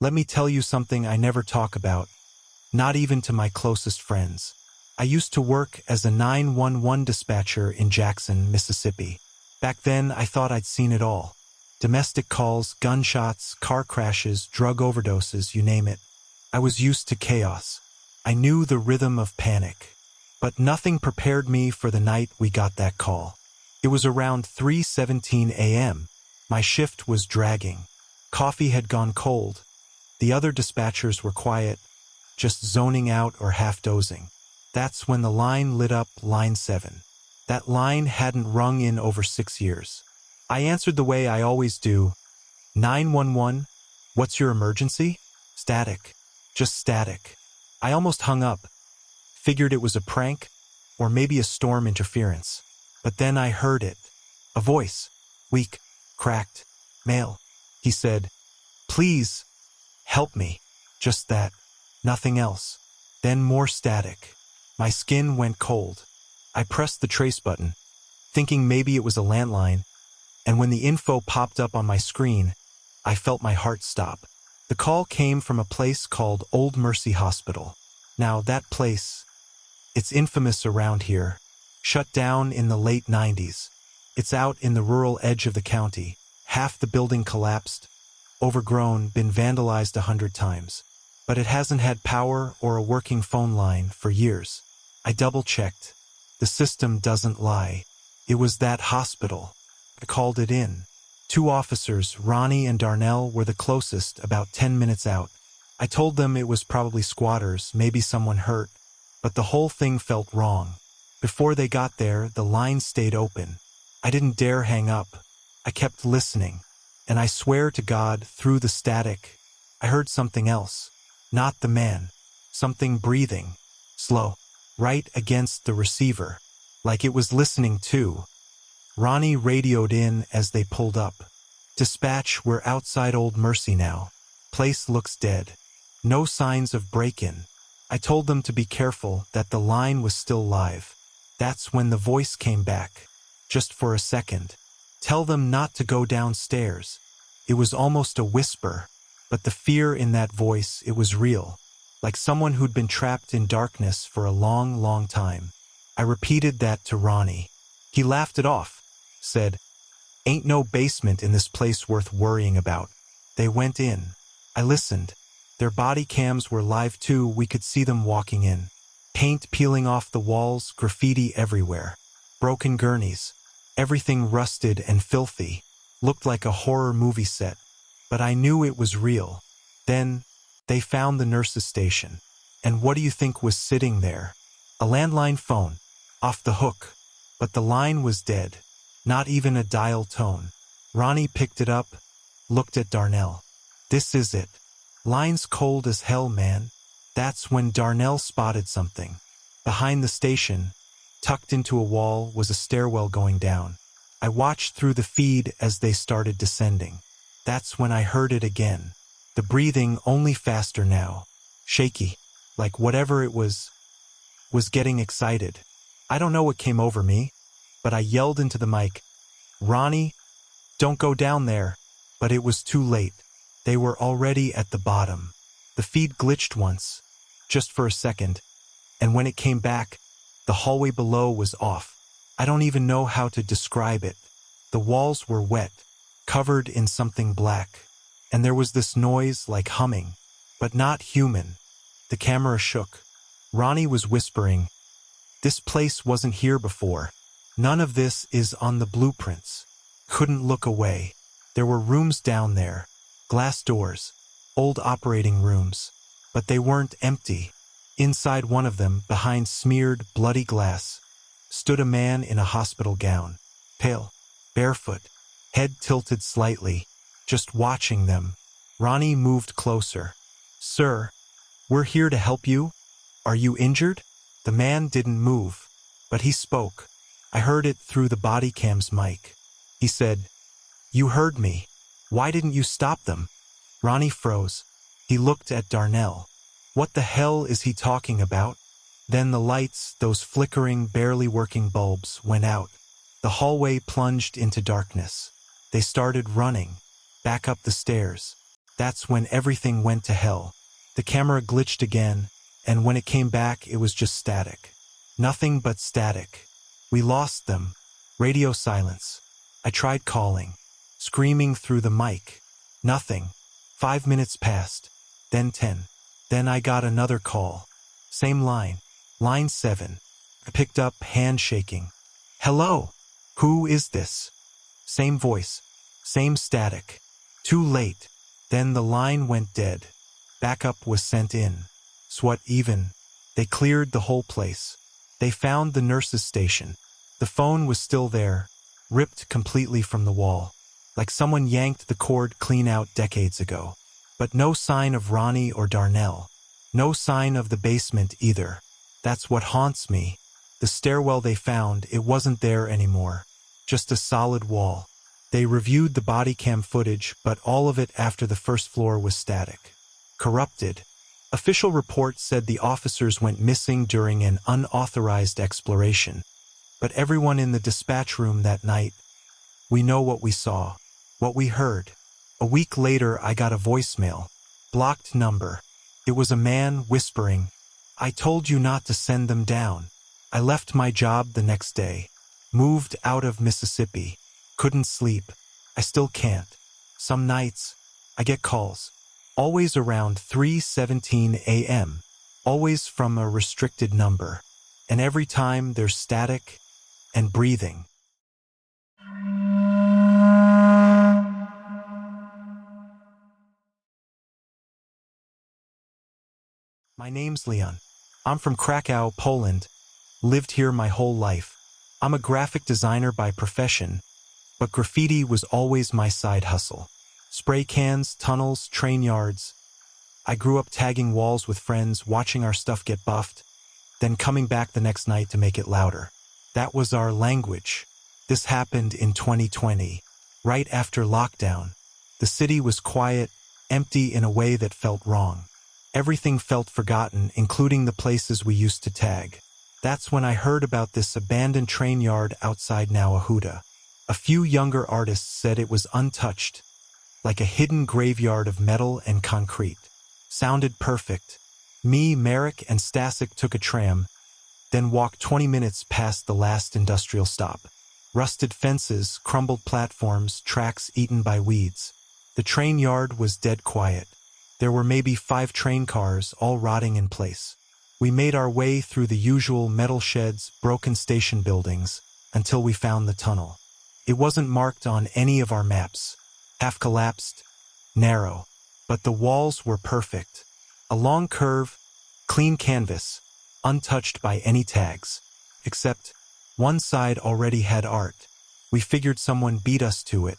Let me tell you something I never talk about, not even to my closest friends. I used to work as a 911 dispatcher in Jackson, Mississippi. Back then, I thought I'd seen it all. Domestic calls, gunshots, car crashes, drug overdoses, you name it. I was used to chaos. I knew the rhythm of panic. But nothing prepared me for the night we got that call. It was around 3:17 a.m. My shift was dragging. Coffee had gone cold. The other dispatchers were quiet, just zoning out or half-dozing. That's when the line lit up, line 7. That line hadn't rung in over 6 years. I answered the way I always do. 911, what's your emergency? Static. Just static. I almost hung up. Figured it was a prank, or maybe a storm interference. But then I heard it. A voice. Weak, cracked, male. He said, "Please, help me." Just that. Nothing else. Then more static. My skin went cold. I pressed the trace button, thinking maybe it was a landline, and when the info popped up on my screen, I felt my heart stop. The call came from a place called Old Mercy Hospital. Now, that place, it's infamous around here. Shut down in the late 90s. It's out in the rural edge of the county. Half the building collapsed, overgrown, been vandalized 100 times. But it hasn't had power or a working phone line for years. I double-checked. The system doesn't lie. It was that hospital. I called it in. 2 officers, Ronnie and Darnell, were the closest, about 10 minutes out. I told them it was probably squatters, maybe someone hurt, but the whole thing felt wrong. Before they got there, the line stayed open. I didn't dare hang up. I kept listening, and I swear to God, through the static, I heard something else. Not the man. Something breathing. Slow. Right against the receiver. Like it was listening too. Ronnie radioed in as they pulled up. "Dispatch, we're outside Old Mercy now. Place looks dead. No signs of break-in." I told them to be careful, that the line was still live. That's when the voice came back. Just for a second. "Tell them not to go downstairs." It was almost a whisper, but the fear in that voice, it was real. Like someone who'd been trapped in darkness for a long, long time. I repeated that to Ronnie. He laughed it off, said, "Ain't no basement in this place worth worrying about." They went in. I listened. Their body cams were live too, we could see them walking in. Paint peeling off the walls, graffiti everywhere. Broken gurneys. Everything rusted and filthy. Looked like a horror movie set. But I knew it was real. Then, they found the nurse's station. And what do you think was sitting there? A landline phone. Off the hook. But the line was dead. Not even a dial tone. Ronnie picked it up, looked at Darnell. "This is it. Line's cold as hell, man." That's when Darnell spotted something. Behind the station, tucked into a wall, was a stairwell going down. I watched through the feed as they started descending. That's when I heard it again. The breathing only faster now. Shaky. Like whatever it was getting excited. I don't know what came over me, but I yelled into the mic, "Ronnie, don't go down there." But it was too late. They were already at the bottom. The feed glitched once, just for a second, and when it came back, the hallway below was off. I don't even know how to describe it. The walls were wet, covered in something black, and there was this noise like humming, but not human. The camera shook. Ronnie was whispering, "This place wasn't here before. None of this is on the blueprints." Couldn't look away. There were rooms down there, glass doors, old operating rooms, but they weren't empty. Inside one of them, behind smeared, bloody glass, stood a man in a hospital gown, pale, barefoot, head tilted slightly, just watching them. Ronnie moved closer. "Sir, we're here to help you. Are you injured?" The man didn't move, but he spoke. I heard it through the body cam's mic. He said, "You heard me. Why didn't you stop them?" Ronnie froze. He looked at Darnell. What the hell is he talking about? Then the lights, those flickering, barely working bulbs, went out. The hallway plunged into darkness. They started running, back up the stairs. That's when everything went to hell. The camera glitched again, and when it came back, it was just static. Nothing but static. We lost them. Radio silence. I tried calling, screaming through the mic. Nothing. 5 minutes passed, then 10. Then I got another call. Same line. Line 7. I picked up, hand shaking. Hello? Who is this? Same voice. Same static. Too late. Then the line went dead. Backup was sent in. SWAT even. They cleared the whole place. They found the nurse's station. The phone was still there, ripped completely from the wall, like someone yanked the cord clean out decades ago. But no sign of Ronnie or Darnell. No sign of the basement either. That's what haunts me. The stairwell they found, it wasn't there anymore. Just a solid wall. They reviewed the body cam footage, but all of it after the first floor was static. Corrupted. Official reports said the officers went missing during an unauthorized exploration. But everyone in the dispatch room that night, we know what we saw, what we heard. A week later, I got a voicemail. Blocked number. It was a man whispering, "I told you not to send them down." I left my job the next day. Moved out of Mississippi. Couldn't sleep. I still can't. Some nights, I get calls. Always around 3:17 a.m. Always from a restricted number. And every time there's static and breathing. My name's Leon. I'm from Krakow, Poland. Lived here my whole life. I'm a graphic designer by profession, but graffiti was always my side hustle. Spray cans, tunnels, train yards. I grew up tagging walls with friends, watching our stuff get buffed, then coming back the next night to make it louder. That was our language. This happened in 2020, right after lockdown. The city was quiet, empty in a way that felt wrong. Everything felt forgotten, including the places we used to tag. That's when I heard about this abandoned train yard outside Nawahuda. A few younger artists said it was untouched, like a hidden graveyard of metal and concrete. Sounded perfect. Me, Merrick, and Stasik took a tram, then walked 20 minutes past the last industrial stop. Rusted fences, crumbled platforms, tracks eaten by weeds. The train yard was dead quiet. There were maybe 5 train cars, all rotting in place. We made our way through the usual metal sheds, broken station buildings, until we found the tunnel. It wasn't marked on any of our maps. Half collapsed, narrow, but the walls were perfect. A long curve, clean canvas, untouched by any tags. Except, one side already had art. We figured someone beat us to it.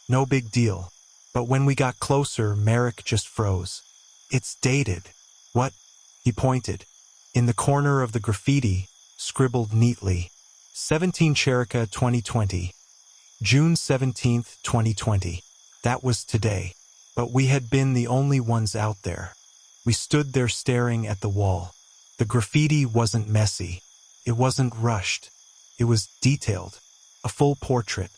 No big deal. But when we got closer, Merrick just froze. "It's dated." "What?" He pointed. In the corner of the graffiti, scribbled neatly, 17 Cherika 2020. June 17th, 2020. That was today. But we had been the only ones out there. We stood there staring at the wall. The graffiti wasn't messy. It wasn't rushed. It was detailed. A full portrait.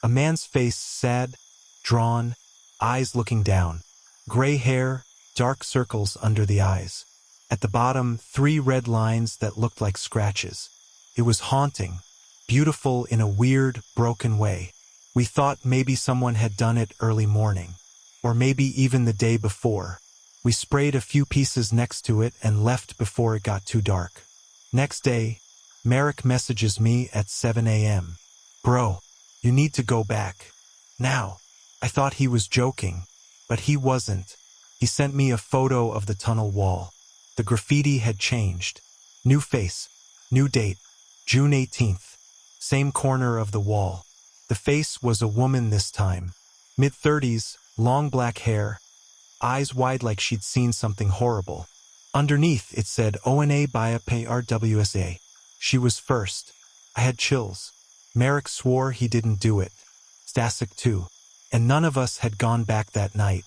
A man's face, sad, drawn, eyes looking down. Gray hair, dark circles under the eyes. At the bottom, 3 red lines that looked like scratches. It was haunting, beautiful in a weird, broken way. We thought maybe someone had done it early morning, or maybe even the day before. We sprayed a few pieces next to it and left before it got too dark. Next day, Merrick messages me at 7 a.m. "Bro, you need to go back. Now." I thought he was joking, but he wasn't. He sent me a photo of the tunnel wall. The graffiti had changed. New face, new date, June 18th. Same corner of the wall. The face was a woman this time. Mid-30s, long black hair, eyes wide like she'd seen something horrible. Underneath, it said ONA by PRWSA. She was first. I had chills. Merrick swore he didn't do it. Stasik too. And none of us had gone back that night.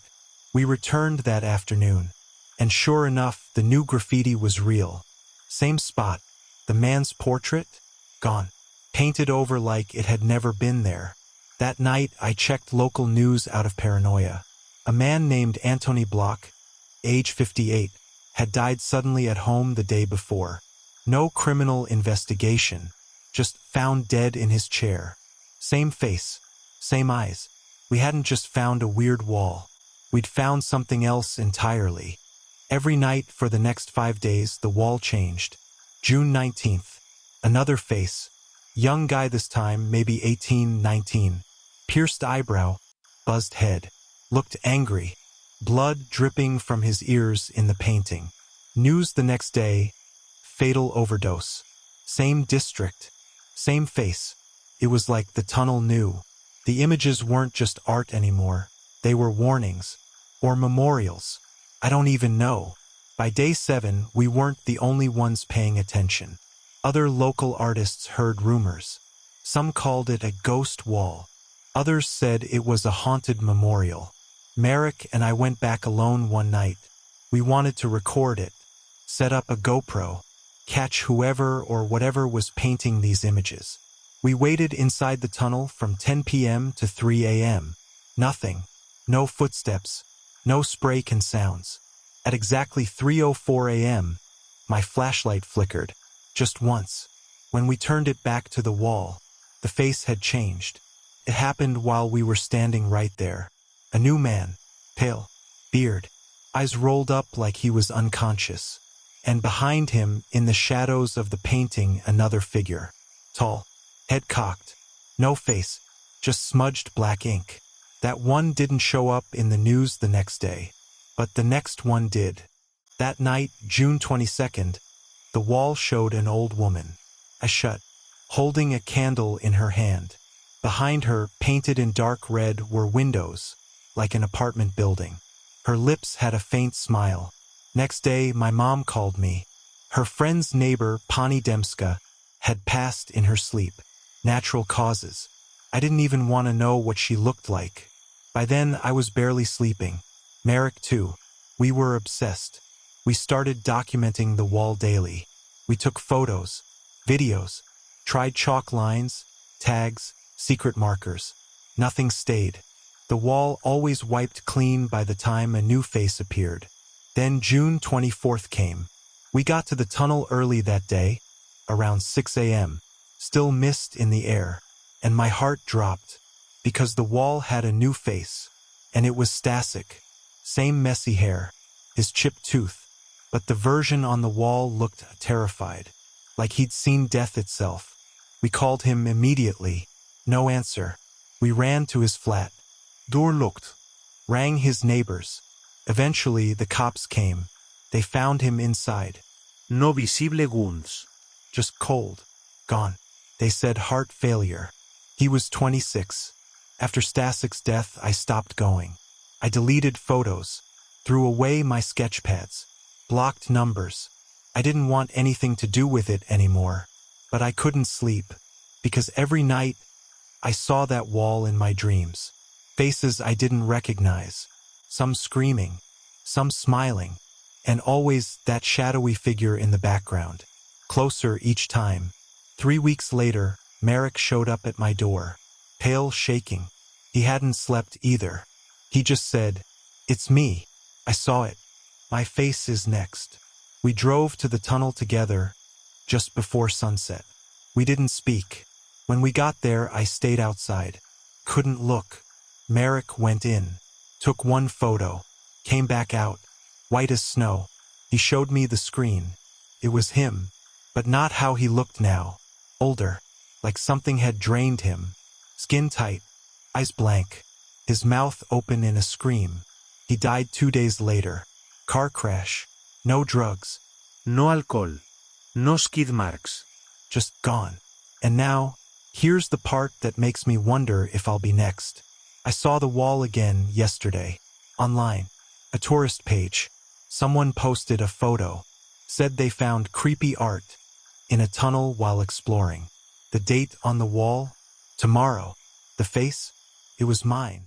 We returned that afternoon. And sure enough, the new graffiti was real. Same spot. The man's portrait? Gone. Painted over like it had never been there. That night, I checked local news out of paranoia. A man named Anthony Block, age 58, had died suddenly at home the day before. No criminal investigation, just found dead in his chair. Same face, same eyes. We hadn't just found a weird wall. We'd found something else entirely. Every night for the next 5 days, the wall changed. June 19th. Another face. Young guy this time, maybe 18, 19. Pierced eyebrow, buzzed head. Looked angry. Blood dripping from his ears in the painting. News the next day. Fatal overdose. Same district. Same face. It was like the tunnel knew. The images weren't just art anymore. They were warnings. Or memorials. I don't even know. By day 7, we weren't the only ones paying attention. Other local artists heard rumors. Some called it a ghost wall. Others said it was a haunted memorial. Merrick and I went back alone one night. We wanted to record it, set up a GoPro, catch whoever or whatever was painting these images. We waited inside the tunnel from 10 p.m. to 3 a.m. Nothing. No footsteps. No spray can sounds. At exactly 3:04 a.m., my flashlight flickered. Just once. When we turned it back to the wall, the face had changed. It happened while we were standing right there. A new man, pale, beard, eyes rolled up like he was unconscious. And behind him, in the shadows of the painting, another figure. Tall, head cocked, no face, just smudged black ink. That one didn't show up in the news the next day, but the next one did. That night, June 22nd, the wall showed an old woman, a shut, holding a candle in her hand. Behind her, painted in dark red, were windows, like an apartment building. Her lips had a faint smile. Next day, my mom called me. Her friend's neighbor, Pani Demska, had passed in her sleep. Natural causes. I didn't even want to know what she looked like. By then, I was barely sleeping. Merrick, too. We were obsessed. We started documenting the wall daily. We took photos, videos, tried chalk lines, tags, secret markers. Nothing stayed. The wall always wiped clean by the time a new face appeared. Then June 24th came. We got to the tunnel early that day, around 6 a.m. Still mist in the air, and my heart dropped, because the wall had a new face, and it was Stasek. Same messy hair, his chipped tooth, but the version on the wall looked terrified, like he'd seen death itself. We called him immediately. No answer. We ran to his flat. Door locked. Rang his neighbors. Eventually, the cops came. They found him inside. No visible wounds. Just cold. Gone. They said heart failure. He was 26. After Stasek's death, I stopped going. I deleted photos, threw away my sketch pads, blocked numbers. I didn't want anything to do with it anymore, but I couldn't sleep, because every night I saw that wall in my dreams. Faces I didn't recognize, some screaming, some smiling, and always that shadowy figure in the background, closer each time. 3 weeks later, Merrick showed up at my door, pale, shaking. He hadn't slept either. He just said, "It's me. I saw it. My face is next." We drove to the tunnel together, just before sunset. We didn't speak. When we got there, I stayed outside. Couldn't look. Merrick went in, took one photo, came back out, white as snow. He showed me the screen. It was him, but not how he looked now. Older, like something had drained him. Skin tight, eyes blank, his mouth open in a scream. He died 2 days later. Car crash. No drugs. No alcohol. No skid marks. Just gone. And now, here's the part that makes me wonder if I'll be next. I saw the wall again yesterday. Online. A tourist page. Someone posted a photo. Said they found creepy art in a tunnel while exploring. The date on the wall? Tomorrow. The face? It was mine.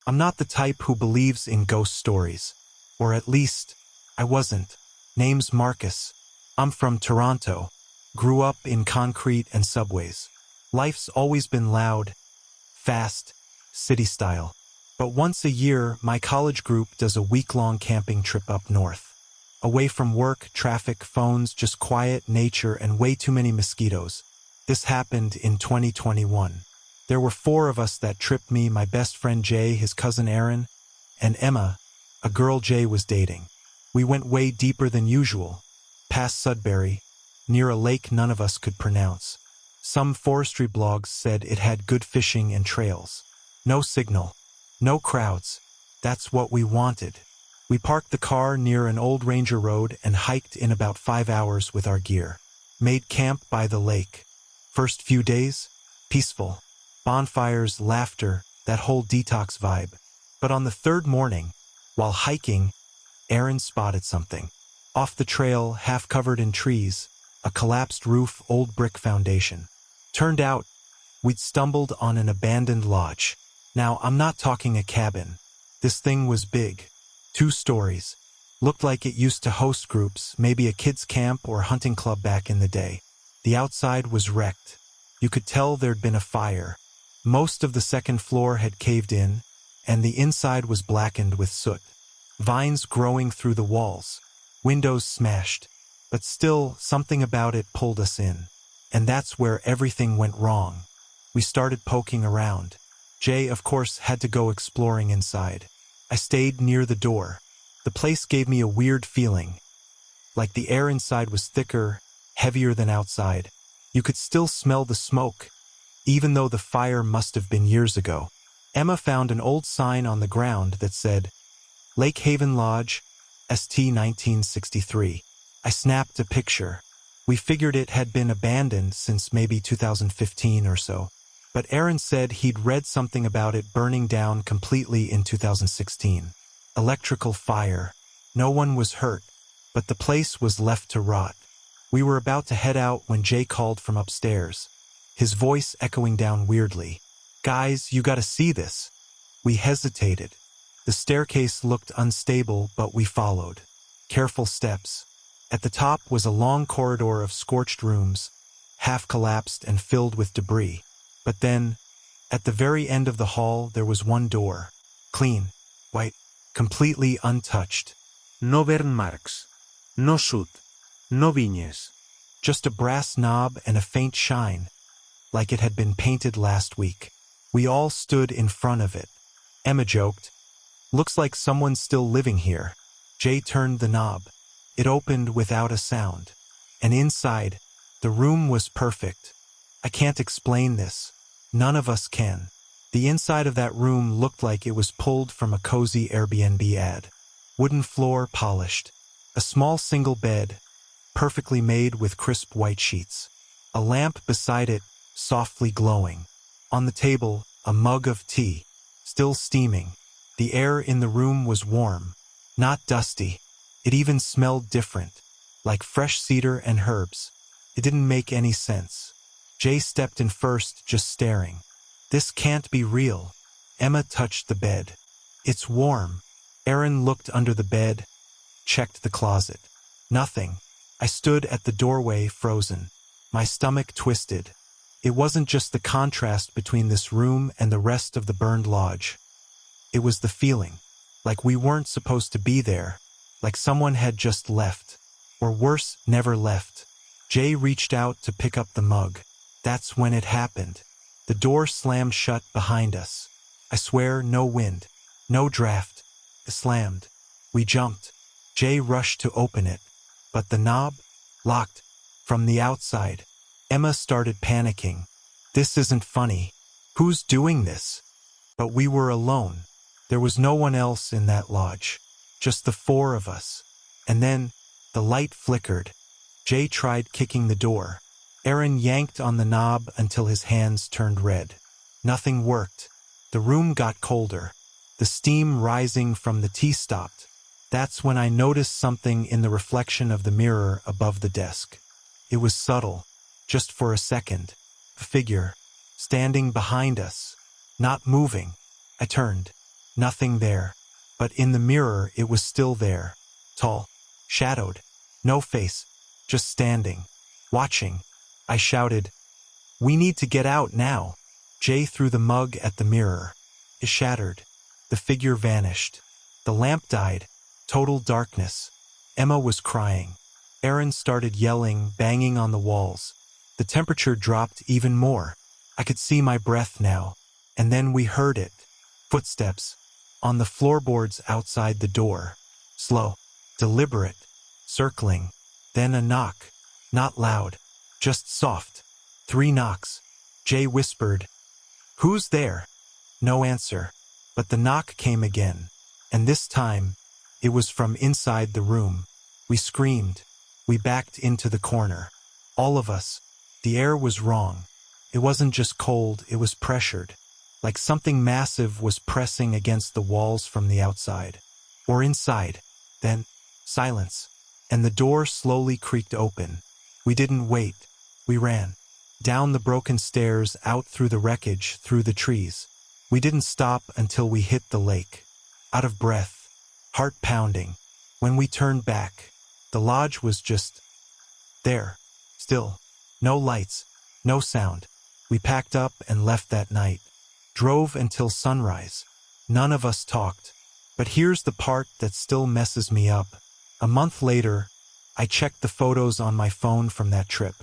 I'm not the type who believes in ghost stories. Or at least, I wasn't. Name's Marcus. I'm from Toronto. Grew up in concrete and subways. Life's always been loud, fast, city style. But once a year, my college group does a week-long camping trip up north. Away from work, traffic, phones, just quiet, nature, and way too many mosquitoes. This happened in 2021. There were 4 of us that trip: me, my best friend Jay, his cousin Aaron, and Emma, a girl Jay was dating. We went way deeper than usual, past Sudbury, near a lake none of us could pronounce. Some forestry blogs said it had good fishing and trails. No signal, no crowds. That's what we wanted. We parked the car near an old Ranger road and hiked in about 5 hours with our gear. Made camp by the lake. First few days, peaceful. Bonfires, laughter, that whole detox vibe. But on the 3rd morning, while hiking, Aaron spotted something. Off the trail, half covered in trees, a collapsed roof, old brick foundation. Turned out, we'd stumbled on an abandoned lodge. Now, I'm not talking a cabin. This thing was big. 2 stories. Looked like it used to host groups, maybe a kids' camp or hunting club back in the day. The outside was wrecked. You could tell there'd been a fire. Most of the 2nd floor had caved in, and the inside was blackened with soot. Vines growing through the walls. Windows smashed. But still, something about it pulled us in. And that's where everything went wrong. We started poking around. Jay, of course, had to go exploring inside. I stayed near the door. The place gave me a weird feeling. Like the air inside was thicker, heavier than outside. You could still smell the smoke, even though the fire must have been years ago. Emma found an old sign on the ground that said, Lake Haven Lodge, St. 1963. I snapped a picture. We figured it had been abandoned since maybe 2015 or so. But Aaron said he'd read something about it burning down completely in 2016. Electrical fire. No one was hurt, but the place was left to rot. We were about to head out when Jay called from upstairs, his voice echoing down weirdly. Guys, you gotta see this. We hesitated. The staircase looked unstable, but we followed. Careful steps. At the top was a long corridor of scorched rooms, half collapsed and filled with debris. But then, at the very end of the hall, there was one door. Clean, white, completely untouched. No burn marks. No soot. No viñes. Just a brass knob and a faint shine, like it had been painted last week. We all stood in front of it. Emma joked, Looks like someone's still living here. Jay turned the knob. It opened without a sound. And inside, the room was perfect. I can't explain this. None of us can. The inside of that room looked like it was pulled from a cozy Airbnb ad. Wooden floor polished. A small single bed, perfectly made with crisp white sheets. A lamp beside it, softly glowing. On the table, a mug of tea, still steaming. The air in the room was warm, not dusty. It even smelled different, like fresh cedar and herbs. It didn't make any sense. Jay stepped in first, just staring. This can't be real. Emma touched the bed. It's warm. Aaron looked under the bed, checked the closet. Nothing. I stood at the doorway, frozen. My stomach twisted. It wasn't just the contrast between this room and the rest of the burned lodge. It was the feeling, like we weren't supposed to be there, like someone had just left, or worse, never left. Jay reached out to pick up the mug. That's when it happened. The door slammed shut behind us. I swear, no wind, no draft. It slammed. We jumped. Jay rushed to open it, but the knob, locked, from the outside. Emma started panicking. This isn't funny. Who's doing this? But we were alone. There was no one else in that lodge. Just the 4 of us. And then, the light flickered. Jay tried kicking the door. Aaron yanked on the knob until his hands turned red. Nothing worked. The room got colder. The steam rising from the tea stopped. That's when I noticed something in the reflection of the mirror above the desk. It was subtle, just for a second. A figure, standing behind us, not moving. I turned. Nothing there. But in the mirror it was still there. Tall, shadowed, no face, just standing. watching. I shouted, "We need to get out now." Jay threw the mug at the mirror. It shattered. The figure vanished. The lamp died. Total darkness. Emma was crying. Aaron started yelling, banging on the walls. The temperature dropped even more. I could see my breath now. And then we heard it. Footsteps. On the floorboards outside the door. Slow. Deliberate. Circling. Then a knock. Not loud. Just soft. 3 knocks. Jay whispered, "Who's there?" No answer. But the knock came again. And this time, it was from inside the room. We screamed. We backed into the corner. All of us. The air was wrong. It wasn't just cold, it was pressured. Like something massive was pressing against the walls from the outside. Or inside. Then, silence. And the door slowly creaked open. We didn't wait. We ran. Down the broken stairs, out through the wreckage, through the trees. We didn't stop until we hit the lake. Out of breath. Heart pounding. When we turned back, the lodge was just there. Still. No lights. No sound. We packed up and left that night. Drove until sunrise. None of us talked. But here's the part that still messes me up. A month later, I checked the photos on my phone from that trip.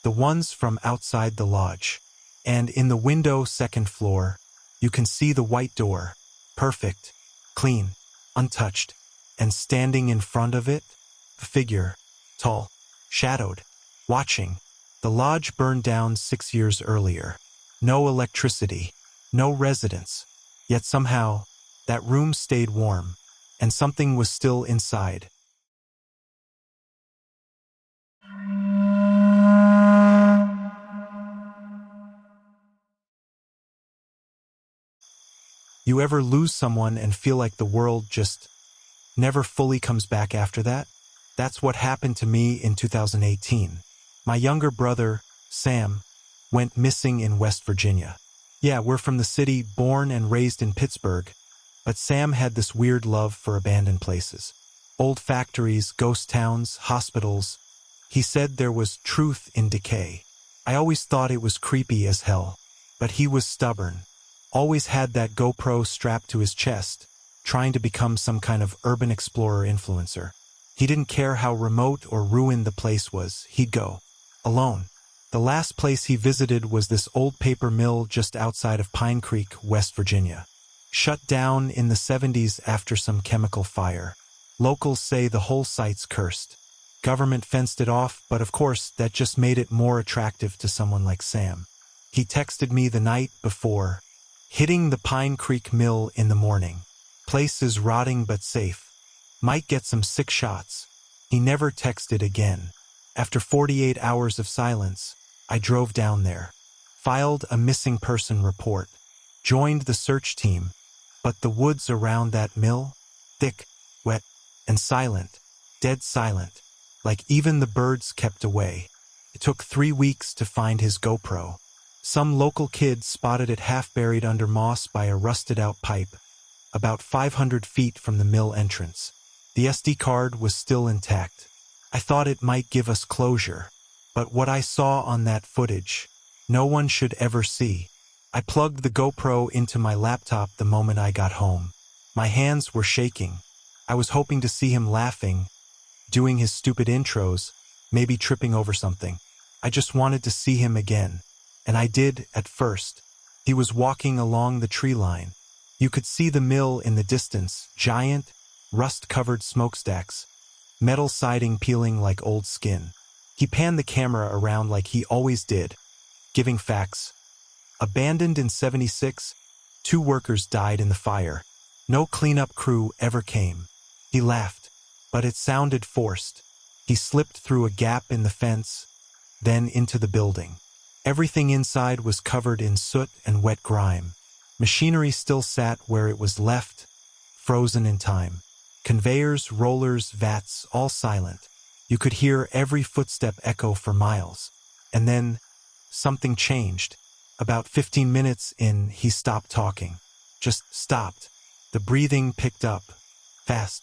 The ones from outside the lodge. And in the window, second floor, you can see the white door. Perfect. Clean. Untouched. And standing in front of it, a figure. Tall. Shadowed. Watching. The lodge burned down 6 years earlier. No electricity. No residents. Yet somehow, that room stayed warm. And something was still inside. You ever lose someone and feel like the world just never fully comes back after that? That's what happened to me in 2018. My younger brother, Sam, went missing in West Virginia. Yeah, we're from the city, born and raised in Pittsburgh, but Sam had this weird love for abandoned places. Old factories, ghost towns, hospitals. He said there was truth in decay. I always thought it was creepy as hell, but he was stubborn. Always had that GoPro strapped to his chest, trying to become some kind of urban explorer influencer. He didn't care how remote or ruined the place was, he'd go. Alone. The last place he visited was this old paper mill just outside of Pine Creek, West Virginia. Shut down in the 70s after some chemical fire. Locals say the whole site's cursed. Government fenced it off, but of course that just made it more attractive to someone like Sam. He texted me the night before, "Hitting the Pine Creek Mill in the morning. Place is rotting but safe. Might get some sick shots." He never texted again. After 48 hours of silence, I drove down there. Filed a missing person report. Joined the search team. But the woods around that mill? Thick, wet, and silent. Dead silent. Like even the birds kept away. It took 3 weeks to find his GoPro. Some local kid spotted it half buried under moss by a rusted-out pipe, about 500 feet from the mill entrance. The SD card was still intact. I thought it might give us closure, but what I saw on that footage, no one should ever see. I plugged the GoPro into my laptop the moment I got home. My hands were shaking. I was hoping to see him laughing, doing his stupid intros, maybe tripping over something. I just wanted to see him again. And I did at first. He was walking along the tree line. You could see the mill in the distance, giant, rust-covered smokestacks, metal siding peeling like old skin. He panned the camera around like he always did, giving facts. Abandoned in 76, 2 workers died in the fire. No cleanup crew ever came. He laughed, but it sounded forced. He slipped through a gap in the fence, then into the building. Everything inside was covered in soot and wet grime. Machinery still sat where it was left, frozen in time. Conveyors, rollers, vats, all silent. You could hear every footstep echo for miles. And then, something changed. About 15 minutes in, he stopped talking. Just stopped. The breathing picked up. Fast.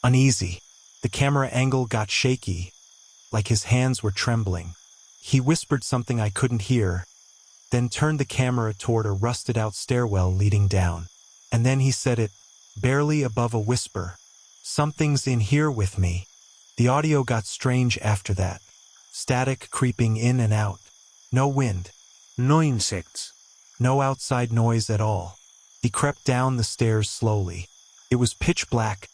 Uneasy. The camera angle got shaky, like his hands were trembling. He whispered something I couldn't hear, then turned the camera toward a rusted-out stairwell leading down. And then he said it, barely above a whisper. "Something's in here with me." The audio got strange after that. Static creeping in and out. No wind. No insects. No outside noise at all. He crept down the stairs slowly. It was pitch black,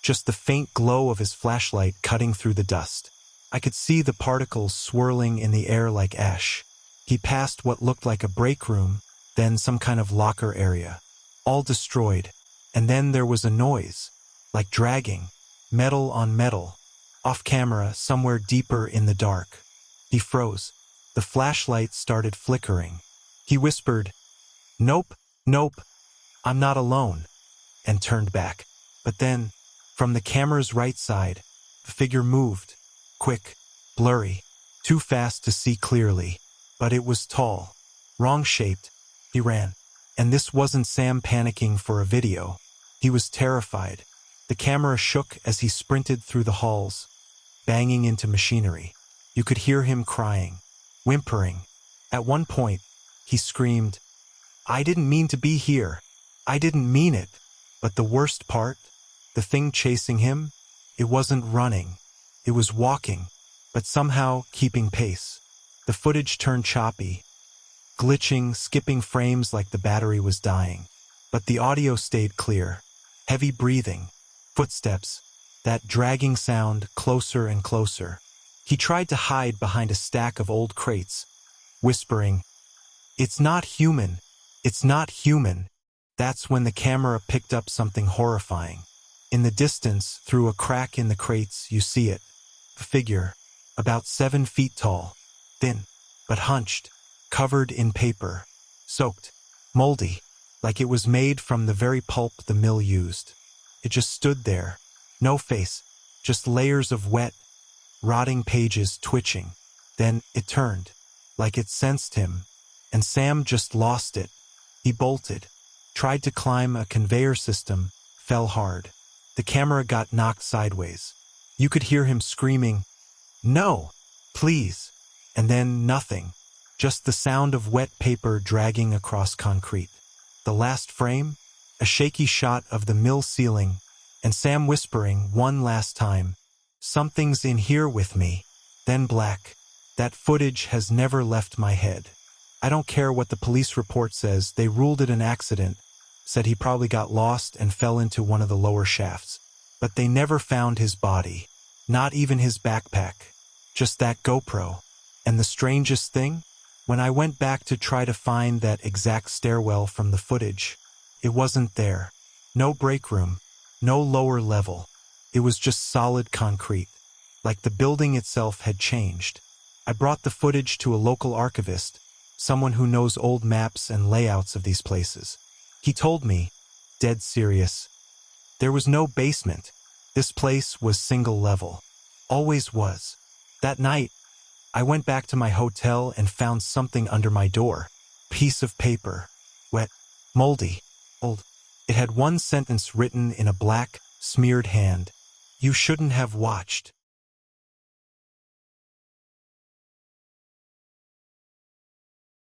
just the faint glow of his flashlight cutting through the dust. I could see the particles swirling in the air like ash. He passed what looked like a break room, then some kind of locker area. All destroyed. And then there was a noise, like dragging, metal on metal, off camera somewhere deeper in the dark. He froze. The flashlight started flickering. He whispered, "Nope, nope, I'm not alone," and turned back. But then, from the camera's right side, the figure moved. Quick, blurry, too fast to see clearly. But it was tall, wrong-shaped. He ran. And this wasn't Sam panicking for a video. He was terrified. The camera shook as he sprinted through the halls, banging into machinery. You could hear him crying, whimpering. At one point, he screamed, "I didn't mean to be here. I didn't mean it." But the worst part, the thing chasing him, it wasn't running. It was walking, but somehow keeping pace. The footage turned choppy, glitching, skipping frames like the battery was dying. But the audio stayed clear. Heavy breathing, footsteps, that dragging sound closer and closer. He tried to hide behind a stack of old crates, whispering, "It's not human. It's not human." That's when the camera picked up something horrifying. In the distance, through a crack in the crates, you see it. A figure, about 7 feet tall, thin, but hunched, covered in paper, soaked, moldy, like it was made from the very pulp the mill used. It just stood there, no face, just layers of wet, rotting pages twitching. Then it turned, like it sensed him, and Sam just lost it. He bolted, tried to climb a conveyor system, fell hard. The camera got knocked sideways. You could hear him screaming, "No, please," and then nothing, just the sound of wet paper dragging across concrete. The last frame, a shaky shot of the mill ceiling, and Sam whispering one last time, "Something's in here with me." Then black. That footage has never left my head. I don't care what the police report says, they ruled it an accident, said he probably got lost and fell into one of the lower shafts. But they never found his body, not even his backpack, just that GoPro. And the strangest thing, when I went back to try to find that exact stairwell from the footage, it wasn't there. No break room, no lower level. It was just solid concrete, like the building itself had changed. I brought the footage to a local archivist, someone who knows old maps and layouts of these places. He told me, dead serious, there was no basement. This place was single level. Always was. That night, I went back to my hotel and found something under my door. Piece of paper. Wet, moldy, old. It had one sentence written in a black, smeared hand. "You shouldn't have watched."